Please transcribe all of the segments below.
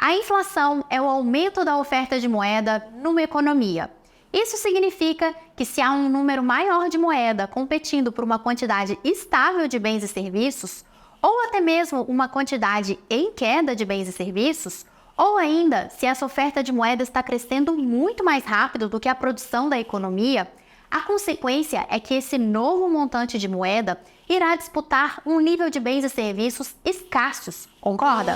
A inflação é o aumento da oferta de moeda numa economia. Isso significa que se há um número maior de moeda competindo por uma quantidade estável de bens e serviços, ou até mesmo uma quantidade em queda de bens e serviços, ou ainda se essa oferta de moeda está crescendo muito mais rápido do que a produção da economia, a consequência é que esse novo montante de moeda irá disputar um nível de bens e serviços escassos, concorda?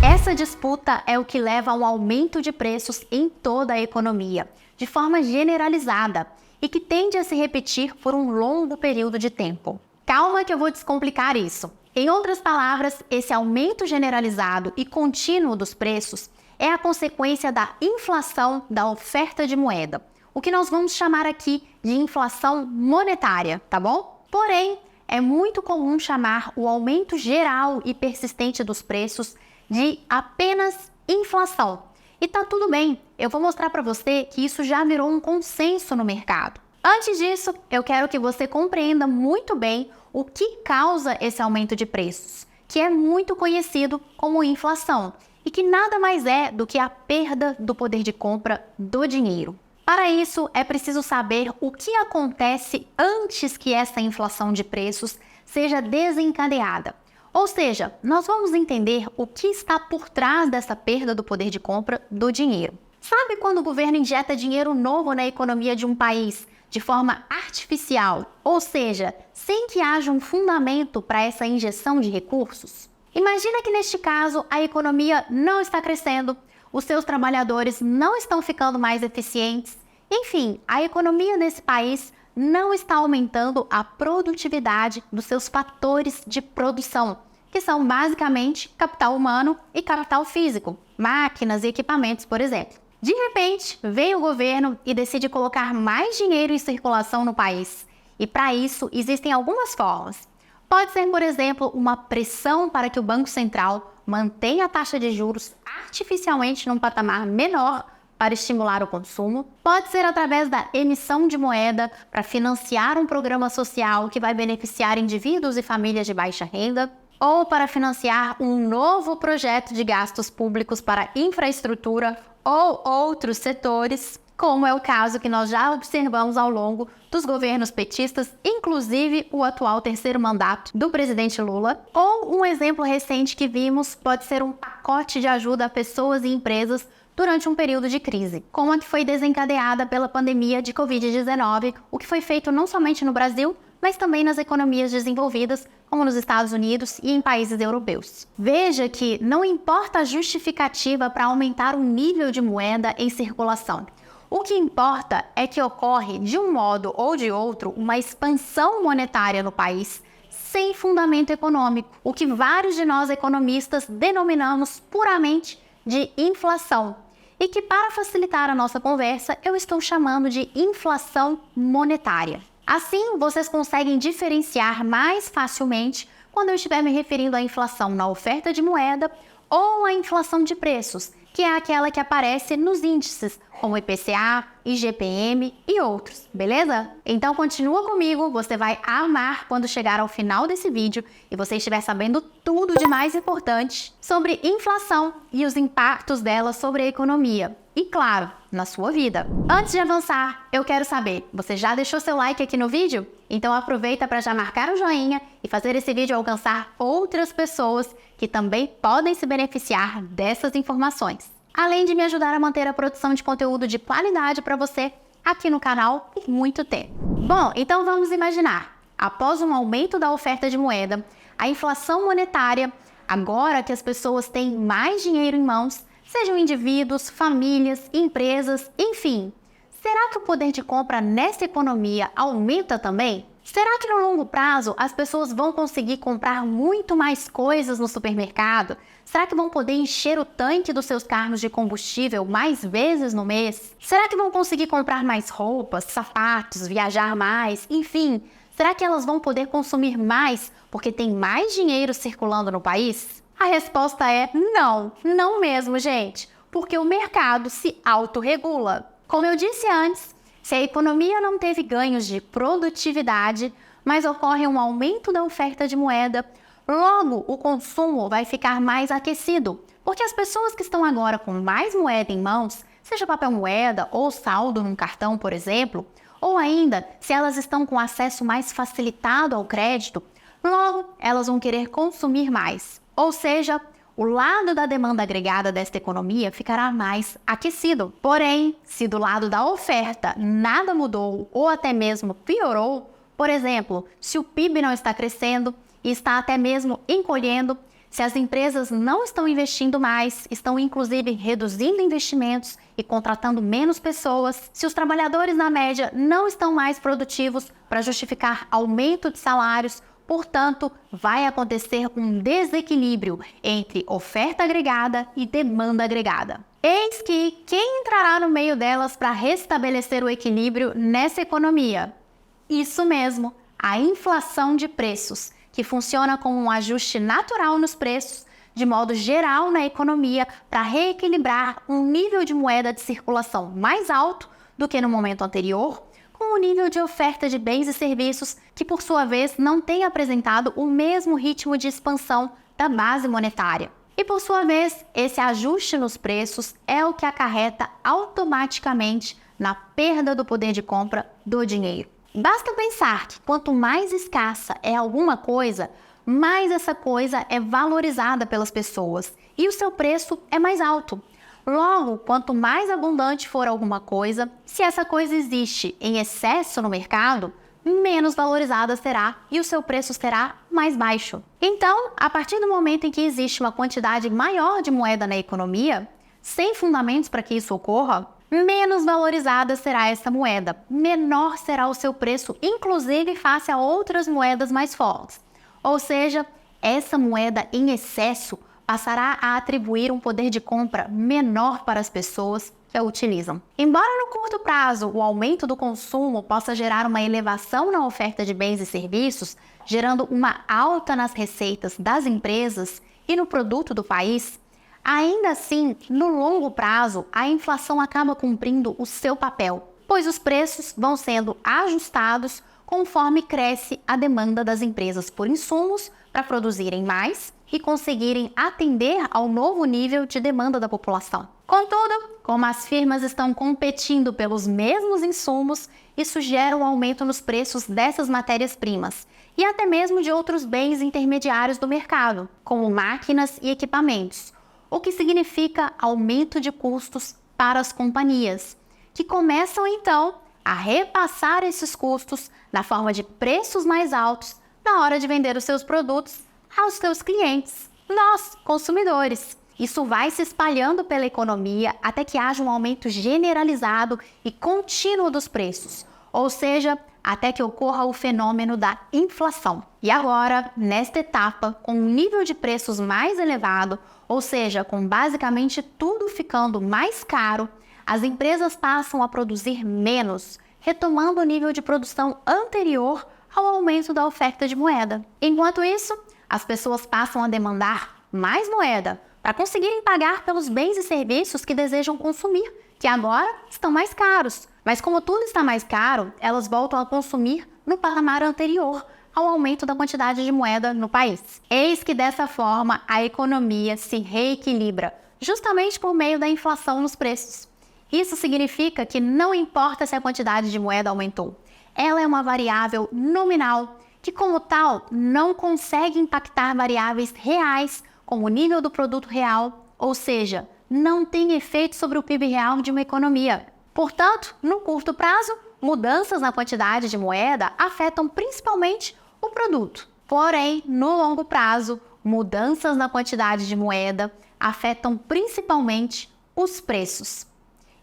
Essa disputa é o que leva a um aumento de preços em toda a economia, de forma generalizada, e que tende a se repetir por um longo período de tempo. Calma que eu vou descomplicar isso. Em outras palavras, esse aumento generalizado e contínuo dos preços é a consequência da inflação da oferta de moeda, o que nós vamos chamar aqui de inflação monetária, tá bom? Porém, é muito comum chamar o aumento geral e persistente dos preços de apenas inflação. E tá tudo bem, eu vou mostrar para você que isso já virou um consenso no mercado. Antes disso, eu quero que você compreenda muito bem o que causa esse aumento de preços, que é muito conhecido como inflação, e que nada mais é do que a perda do poder de compra do dinheiro. Para isso, é preciso saber o que acontece antes que essa inflação de preços seja desencadeada. Ou seja, nós vamos entender o que está por trás dessa perda do poder de compra do dinheiro. Sabe quando o governo injeta dinheiro novo na economia de um país de forma artificial, ou seja, sem que haja um fundamento para essa injeção de recursos? Imagina que neste caso a economia não está crescendo, os seus trabalhadores não estão ficando mais eficientes, enfim, a economia desse país não está aumentando a produtividade dos seus fatores de produção, que são basicamente capital humano e capital físico, máquinas e equipamentos, por exemplo. De repente, vem o governo e decide colocar mais dinheiro em circulação no país. E para isso, existem algumas formas. Pode ser, por exemplo, uma pressão para que o Banco Central mantenha a taxa de juros artificialmente num patamar menor para estimular o consumo. Pode ser através da emissão de moeda para financiar um programa social que vai beneficiar indivíduos e famílias de baixa renda, ou para financiar um novo projeto de gastos públicos para infraestrutura ou outros setores, como é o caso que nós já observamos ao longo dos governos petistas, inclusive o atual terceiro mandato do presidente Lula. Ou um exemplo recente que vimos pode ser um pacote de ajuda a pessoas e empresas durante um período de crise, como a que foi desencadeada pela pandemia de Covid-19, o que foi feito não somente no Brasil, mas também nas economias desenvolvidas, como nos Estados Unidos e em países europeus. Veja que não importa a justificativa para aumentar o nível de moeda em circulação. O que importa é que ocorre, de um modo ou de outro, uma expansão monetária no país sem fundamento econômico, o que vários de nós economistas denominamos puramente de inflação, e que, para facilitar a nossa conversa, eu estou chamando de inflação monetária. Assim, vocês conseguem diferenciar mais facilmente quando eu estiver me referindo à inflação na oferta de moeda ou à inflação de preços, que é aquela que aparece nos índices, como IPCA, IGPM e outros, beleza? Então continua comigo, você vai amar quando chegar ao final desse vídeo e você estiver sabendo tudo de mais importante sobre inflação e os impactos dela sobre a economia. E claro, na sua vida. Antes de avançar, eu quero saber, você já deixou seu like aqui no vídeo? Então aproveita para já marcar o joinha e fazer esse vídeo alcançar outras pessoas que também podem se beneficiar dessas informações. Além de me ajudar a manter a produção de conteúdo de qualidade para você aqui no canal por muito tempo. Bom, então vamos imaginar, após um aumento da oferta de moeda, a inflação monetária, agora que as pessoas têm mais dinheiro em mãos, sejam indivíduos, famílias, empresas, enfim. Será que o poder de compra nessa economia aumenta também? Será que no longo prazo as pessoas vão conseguir comprar muito mais coisas no supermercado? Será que vão poder encher o tanque dos seus carros de combustível mais vezes no mês? Será que vão conseguir comprar mais roupas, sapatos, viajar mais, enfim? Será que elas vão poder consumir mais porque tem mais dinheiro circulando no país? A resposta é não, não mesmo, gente, porque o mercado se autorregula. Como eu disse antes, Se a economia não teve ganhos de produtividade, mas ocorre um aumento da oferta de moeda, logo o consumo vai ficar mais aquecido, porque as pessoas que estão agora com mais moeda em mãos, seja papel moeda ou saldo num cartão, por exemplo, ou ainda se elas estão com acesso mais facilitado ao crédito, logo elas vão querer consumir mais. Ou seja, o lado da demanda agregada desta economia ficará mais aquecido. Porém, se do lado da oferta nada mudou ou até mesmo piorou, por exemplo, se o PIB não está crescendo e está até mesmo encolhendo, se as empresas não estão investindo mais, estão inclusive reduzindo investimentos e contratando menos pessoas, se os trabalhadores na média não estão mais produtivos para justificar aumento de salários, portanto, vai acontecer um desequilíbrio entre oferta agregada e demanda agregada. Eis que quem entrará no meio delas para restabelecer o equilíbrio nessa economia? Isso mesmo, a inflação de preços, que funciona como um ajuste natural nos preços, de modo geral na economia, para reequilibrar um nível de moeda de circulação mais alto do que no momento anterior, com o nível de oferta de bens e serviços que, por sua vez, não tem apresentado o mesmo ritmo de expansão da base monetária. E, por sua vez, esse ajuste nos preços é o que acarreta automaticamente na perda do poder de compra do dinheiro. Basta pensar que quanto mais escassa é alguma coisa, mais essa coisa é valorizada pelas pessoas e o seu preço é mais alto. Logo, quanto mais abundante for alguma coisa, se essa coisa existe em excesso no mercado, menos valorizada será e o seu preço será mais baixo. Então, a partir do momento em que existe uma quantidade maior de moeda na economia, sem fundamentos para que isso ocorra, menos valorizada será essa moeda, menor será o seu preço, inclusive face a outras moedas mais fortes. Ou seja, essa moeda em excesso passará a atribuir um poder de compra menor para as pessoas que a utilizam. Embora no curto prazo o aumento do consumo possa gerar uma elevação na oferta de bens e serviços, gerando uma alta nas receitas das empresas e no produto do país, ainda assim, no longo prazo, a inflação acaba cumprindo o seu papel, pois os preços vão sendo ajustados conforme cresce a demanda das empresas por insumos para produzirem mais e conseguirem atender ao novo nível de demanda da população. Contudo, como as firmas estão competindo pelos mesmos insumos, isso gera um aumento nos preços dessas matérias-primas e até mesmo de outros bens intermediários do mercado, como máquinas e equipamentos, o que significa aumento de custos para as companhias, que começam então a repassar esses custos na forma de preços mais altos na hora de vender os seus produtos aos seus clientes, nós, consumidores. Isso vai se espalhando pela economia até que haja um aumento generalizado e contínuo dos preços, ou seja, até que ocorra o fenômeno da inflação. E agora, nesta etapa, com um nível de preços mais elevado, ou seja, com basicamente tudo ficando mais caro, as empresas passam a produzir menos, retomando o nível de produção anterior ao aumento da oferta de moeda. Enquanto isso, as pessoas passam a demandar mais moeda para conseguirem pagar pelos bens e serviços que desejam consumir, que agora estão mais caros. Mas como tudo está mais caro, elas voltam a consumir no patamar anterior ao aumento da quantidade de moeda no país. Eis que dessa forma a economia se reequilibra, justamente por meio da inflação nos preços. Isso significa que não importa se a quantidade de moeda aumentou, ela é uma variável nominal que, como tal, não consegue impactar variáveis reais, como o nível do produto real, ou seja, não tem efeito sobre o PIB real de uma economia. Portanto, no curto prazo, mudanças na quantidade de moeda afetam principalmente o produto. Porém, no longo prazo, mudanças na quantidade de moeda afetam principalmente os preços.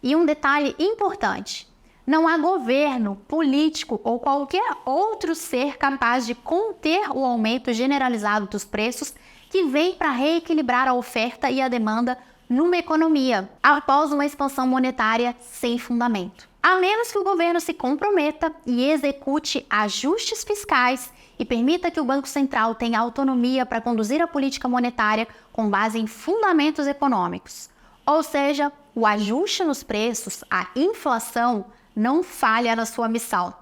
E um detalhe importante: não há governo, político ou qualquer outro ser capaz de conter o aumento generalizado dos preços que vem para reequilibrar a oferta e a demanda numa economia, após uma expansão monetária sem fundamento. A menos que o governo se comprometa e execute ajustes fiscais e permita que o Banco Central tenha autonomia para conduzir a política monetária com base em fundamentos econômicos. Ou seja, o ajuste nos preços, a inflação, não falha na sua missão.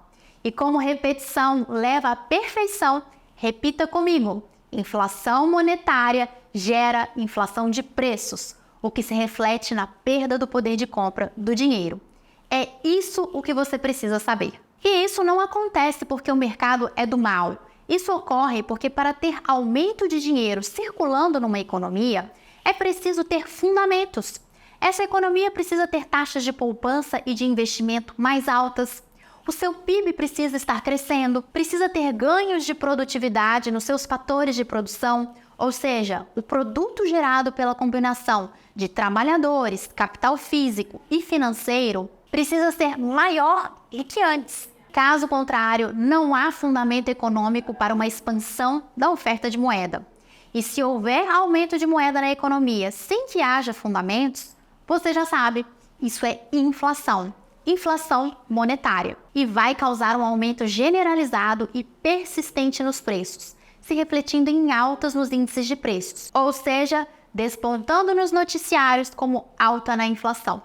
E como repetição leva à perfeição, repita comigo: inflação monetária gera inflação de preços, o que se reflete na perda do poder de compra do dinheiro. É isso o que você precisa saber. E isso não acontece porque o mercado é do mal. Isso ocorre porque para ter aumento de dinheiro circulando numa economia, é preciso ter fundamentos. Essa economia precisa ter taxas de poupança e de investimento mais altas. O seu PIB precisa estar crescendo, precisa ter ganhos de produtividade nos seus fatores de produção, ou seja, o produto gerado pela combinação de trabalhadores, capital físico e financeiro precisa ser maior do que antes. Caso contrário, não há fundamento econômico para uma expansão da oferta de moeda. E se houver aumento de moeda na economia sem que haja fundamentos, você já sabe, isso é inflação. Inflação monetária, e vai causar um aumento generalizado e persistente nos preços, se refletindo em altas nos índices de preços, ou seja, despontando nos noticiários como alta na inflação,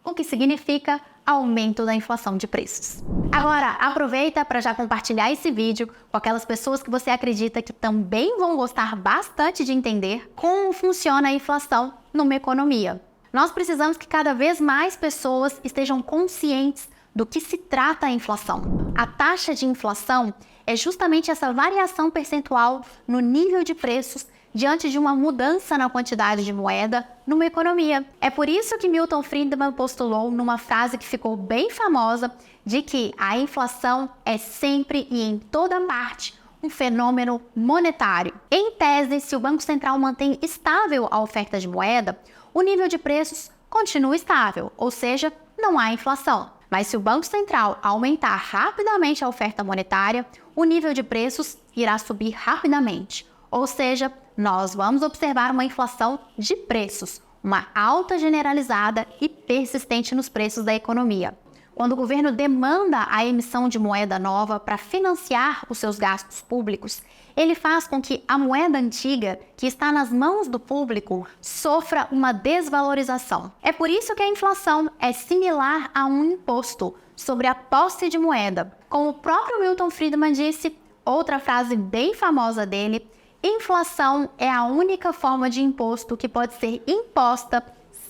o que significa aumento da inflação de preços. Agora, aproveita para já compartilhar esse vídeo com aquelas pessoas que você acredita que também vão gostar bastante de entender como funciona a inflação numa economia. Nós precisamos que cada vez mais pessoas estejam conscientes do que se trata a inflação. A taxa de inflação é justamente essa variação percentual no nível de preços diante de uma mudança na quantidade de moeda numa economia. É por isso que Milton Friedman postulou numa frase que ficou bem famosa de que a inflação é sempre e em toda parte um fenômeno monetário. Em tese, se o Banco Central mantém estável a oferta de moeda, o nível de preços continua estável, ou seja, não há inflação. Mas se o Banco Central aumentar rapidamente a oferta monetária, o nível de preços irá subir rapidamente. Ou seja, nós vamos observar uma inflação de preços, uma alta generalizada e persistente nos preços da economia. Quando o governo demanda a emissão de moeda nova para financiar os seus gastos públicos, ele faz com que a moeda antiga, que está nas mãos do público, sofra uma desvalorização. É por isso que a inflação é similar a um imposto sobre a posse de moeda. Como o próprio Milton Friedman disse, outra frase bem famosa dele: inflação é a única forma de imposto que pode ser imposta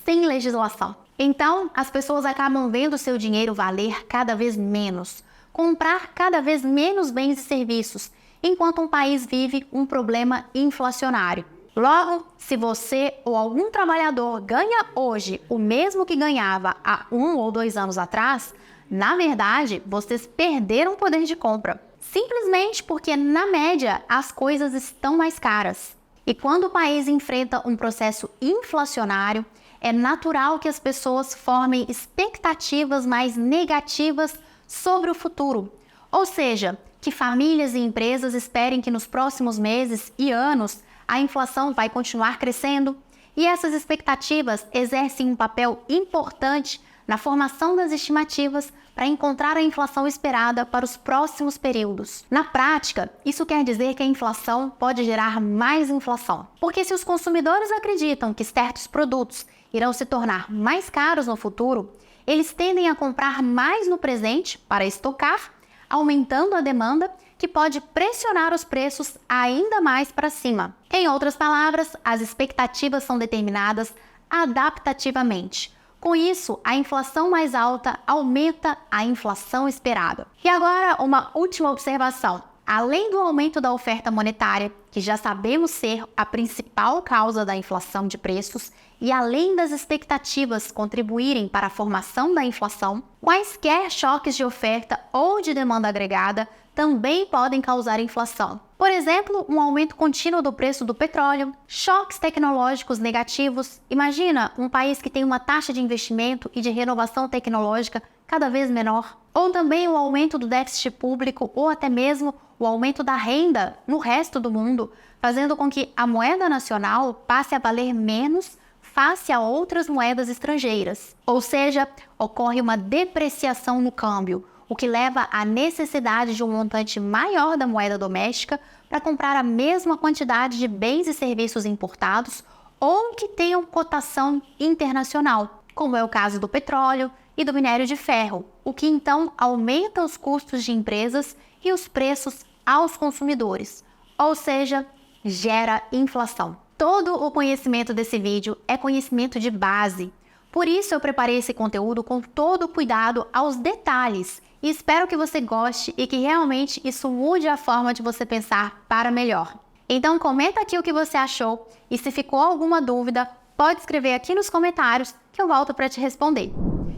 sem legislação. Então, as pessoas acabam vendo seu dinheiro valer cada vez menos, comprar cada vez menos bens e serviços, enquanto um país vive um problema inflacionário. Logo, se você ou algum trabalhador ganha hoje o mesmo que ganhava há 1 ou 2 anos atrás, na verdade, vocês perderam poder de compra. Simplesmente porque, na média, as coisas estão mais caras. E quando o país enfrenta um processo inflacionário, é natural que as pessoas formem expectativas mais negativas sobre o futuro. Ou seja, que famílias e empresas esperem que nos próximos meses e anos a inflação vai continuar crescendo. E essas expectativas exercem um papel importante na formação das estimativas para encontrar a inflação esperada para os próximos períodos. Na prática, isso quer dizer que a inflação pode gerar mais inflação. Porque se os consumidores acreditam que certos produtos irão se tornar mais caros no futuro, eles tendem a comprar mais no presente para estocar, aumentando a demanda, que pode pressionar os preços ainda mais para cima. Em outras palavras, as expectativas são determinadas adaptativamente. Com isso, a inflação mais alta aumenta a inflação esperada. E agora, uma última observação. Além do aumento da oferta monetária, que já sabemos ser a principal causa da inflação de preços, e além das expectativas contribuírem para a formação da inflação, quaisquer choques de oferta ou de demanda agregada também podem causar inflação. Por exemplo, um aumento contínuo do preço do petróleo, choques tecnológicos negativos. Imagina um país que tem uma taxa de investimento e de renovação tecnológica cada vez menor. Ou também o aumento do déficit público ou até mesmo o aumento da renda no resto do mundo, fazendo com que a moeda nacional passe a valer menos face a outras moedas estrangeiras. Ou seja, ocorre uma depreciação no câmbio, o que leva à necessidade de um montante maior da moeda doméstica para comprar a mesma quantidade de bens e serviços importados ou que tenham cotação internacional, como é o caso do petróleo e do minério de ferro, o que então aumenta os custos de empresas e os preços aos consumidores, ou seja, gera inflação. Todo o conhecimento desse vídeo é conhecimento de base. Por isso eu preparei esse conteúdo com todo o cuidado aos detalhes e espero que você goste e que realmente isso mude a forma de você pensar para melhor. Então comenta aqui o que você achou e se ficou alguma dúvida, pode escrever aqui nos comentários que eu volto para te responder.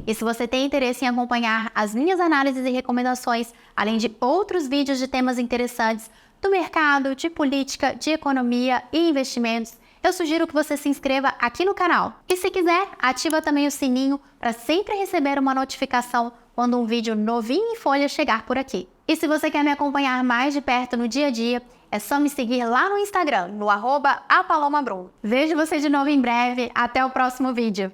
E se você tem interesse em acompanhar as minhas análises e recomendações, além de outros vídeos de temas interessantes do mercado, de política, de economia e investimentos, eu sugiro que você se inscreva aqui no canal. E se quiser, ativa também o sininho para sempre receber uma notificação quando um vídeo novinho em folha chegar por aqui. E se você quer me acompanhar mais de perto no dia a dia, é só me seguir lá no Instagram, no @apalomabrum. Vejo você de novo em breve. Até o próximo vídeo.